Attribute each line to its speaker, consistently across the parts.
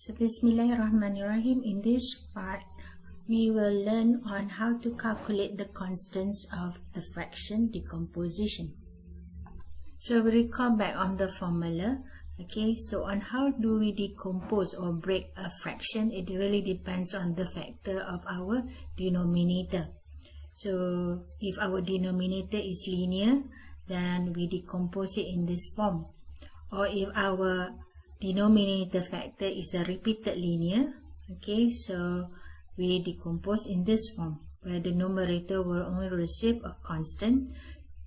Speaker 1: So Bismillahirrahmanirrahim. In this part, we will learn on how to calculate the constants of the fraction decomposition. So we recall back on the formula. Okay, so on how do we decompose or break a fraction, it really depends on the factor of our denominator. So if our denominator is linear, then we decompose it in this form. Or if our denominator factor is a repeated linear, okay, so we decompose in this form, where the numerator will only receive a constant.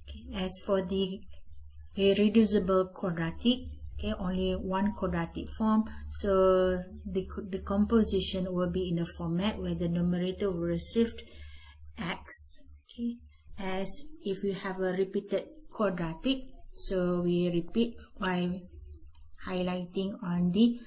Speaker 1: Okay. As for the irreducible quadratic, okay, only one quadratic form, so the decomposition will be in a format where the numerator will receive x, okay, as if you have a repeated quadratic, so we repeat by highlighting on the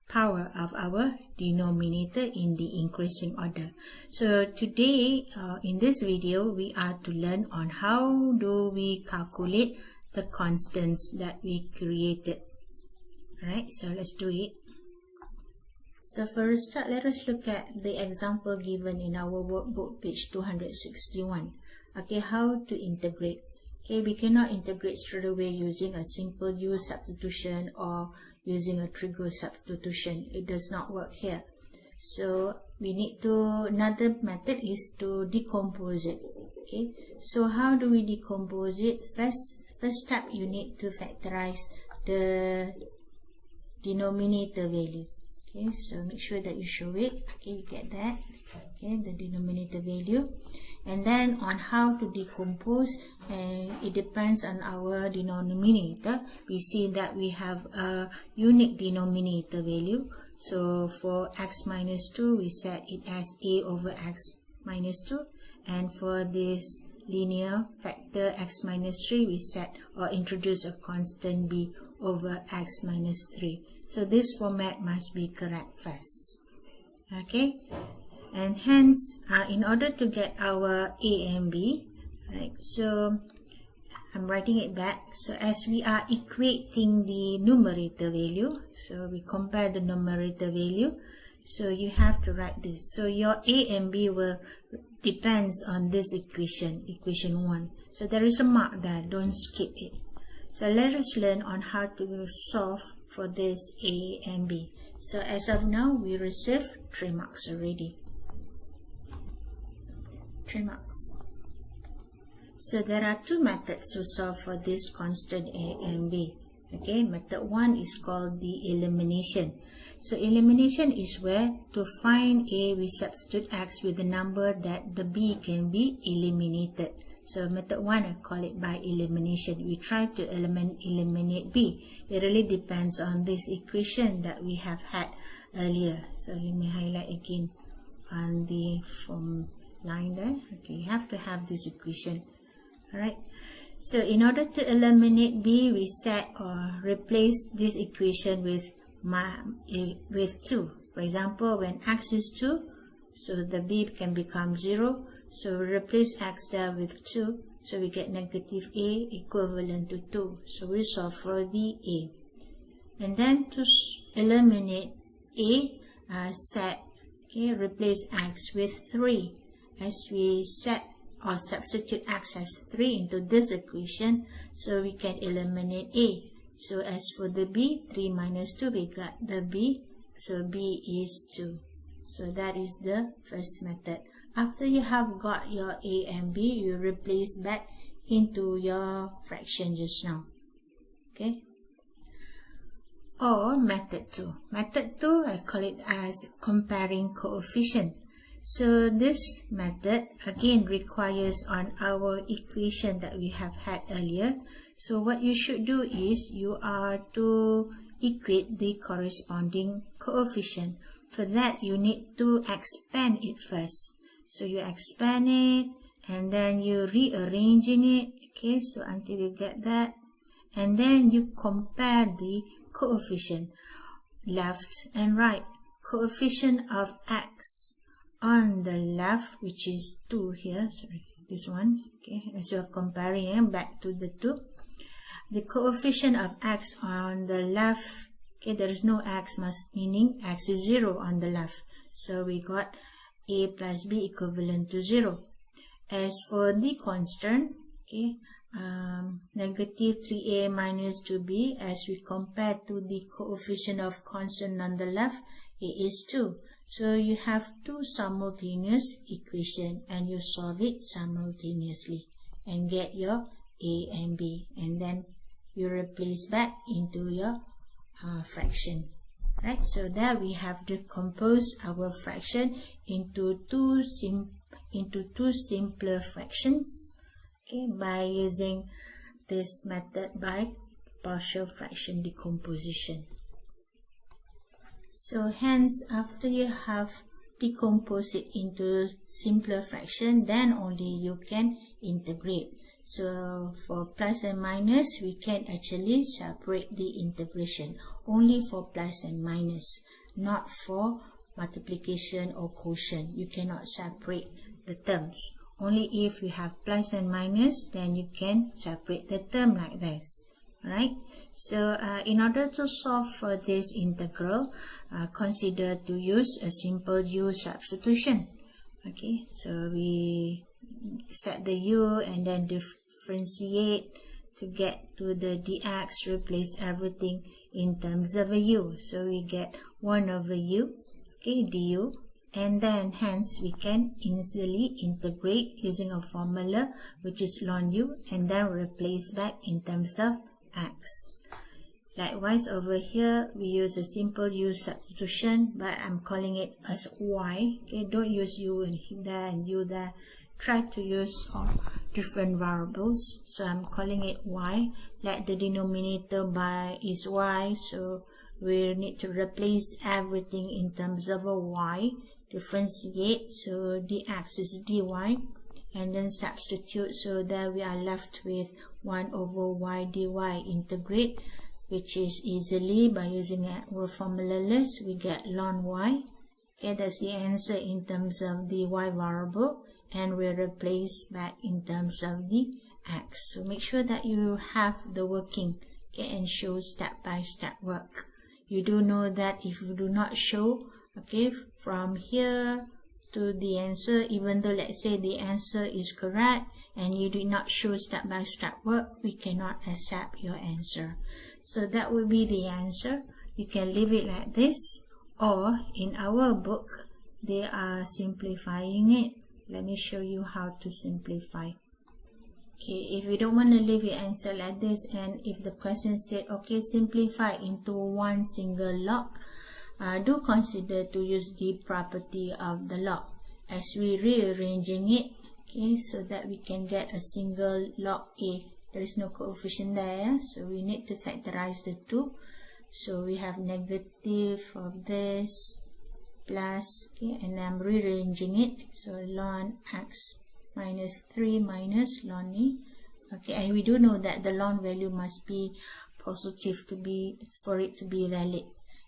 Speaker 1: power of our denominator in the increasing order. So today in this video we are to learn on how do we calculate the constants that we created. Alright, so let's do it. So for a start, let us look at the example given in our workbook, page 261. Okay, how to integrate. Okay, we cannot integrate straight away using a simple U substitution or using a trigo substitution. It does not work here. So we need to, another method is to decompose it. Okay, so how do we decompose it? First step, you need to factorize the denominator value. Okay, so make sure that you show it. Okay, you get that. Okay, the denominator value. And then on how to decompose, it depends on our denominator. We see that we have a unique denominator value. So for x minus 2, we set it as a over x minus 2. And for this linear factor x minus 3, we set or introduce a constant b over x minus 3. So this format must be correct first. Okay, and hence in order to get our a and b, right, so I'm writing it back. So as we are equating the numerator value, so we compare the numerator value, so you have to write this. So your a and b will depends on this equation, equation 1. So there is a mark there, don't skip it. So let us learn on how to solve for this a and b. So as of now, we receive 3 marks already. 3 marks. So there are 2 methods to solve for this constant a and b. Okay, method 1 is called the elimination. So elimination is where to find a, we substitute x with the number that the b can be eliminated. So method 1, I call it by elimination. We try to eliminate b. It really depends on this equation that we have had earlier. So let me highlight again on the form line there. Okay, you have to have this equation. Alright. So in order to eliminate b, we set or replace this equation with 2. For example, when x is 2, so the b can become 0. So we replace x there with 2. So we get negative a equivalent to 2. So we solve for the a. And then to eliminate a, replace x with 3. As we set or substitute x as 3 into this equation, so we can eliminate a. So as for the b, 3 minus 2, we got the b. So b is 2. So that is the first method. After you have got your a and b, you replace back into your fraction just now. Okay. Or method 2. Method 2, I call it as comparing coefficient. So this method again requires on our equation that we have had earlier. So what you should do is you are to equate the corresponding coefficient. For that, you need to expand it first. So you expand it and then you rearranging it. Okay, so until you get that. And then you compare the coefficient left and right. Coefficient of x on the left, which is 2 here, sorry, this one, okay, as you are comparing back to the 2, the coefficient of x on the left Okay, there is no x, meaning x is 0 on the left. So we got a plus b equivalent to 0. As for the constant, okay, negative 3a minus 2b, as we compare to the coefficient of constant on the left, a is 2. So you have two simultaneous equations and you solve it simultaneously and get your a and b, and then you replace back into your fraction. Right, so there we have decomposed our fraction into two simpler fractions, okay, by using this method by partial fraction decomposition. So hence, after you have decomposed it into simpler fraction, then only you can integrate. So for plus and minus, we can actually separate the integration only for plus and minus, not for multiplication or quotient. You cannot separate the terms. Only if you have plus and minus, then you can separate the term like this. Right? So in order to solve for this integral, consider to use a simple u substitution. Okay, so we set the u and then differentiate to get to the dx, replace everything in terms of a u. So we get 1 over u, okay, du, and then hence we can easily integrate using a formula which is ln u and then replace back in terms of x. Likewise, over here we use a simple u substitution, but I'm calling it as y. Okay, don't use u and there and u there. Try to use different variables. So I'm calling it y. Like the denominator by is y, so we need to replace everything in terms of a y. Differentiate, so dx is dy, and then substitute. So there we are left with 1 over y dy. Integrate, which is easily by using our formula list, we get ln y. Okay, that's the answer in terms of the y variable, and we replace back in terms of the x. So make sure that you have the working, okay, and show step-by-step work. You do know that if you do not show, okay, from here to the answer, even though let's say the answer is correct and you do not show step-by-step work, we cannot accept your answer. So that will be the answer. You can leave it like this, or in our book they are simplifying it. Let me show you how to simplify. Okay, if you don't want to leave your answer like this, and if the question said, okay, simplify into one single log, do consider to use the property of the log as we rearranging it, okay, so that we can get a single log a. There is no coefficient there, so we need to factorize the two. So we have negative of this plus, okay, and I'm rearranging it. So ln x minus 3 minus ln e. Okay, and we do know that the ln value must be positive for it to be valid.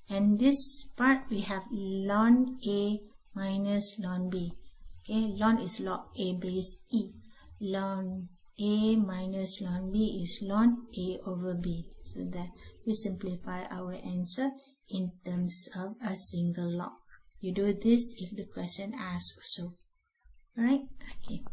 Speaker 1: And this part we have ln a minus ln b. Okay, ln is log a base e. Ln a minus ln b is ln a over b. So that we simplify our answer in terms of a single log. You do this if the question asks so. Alright, okay.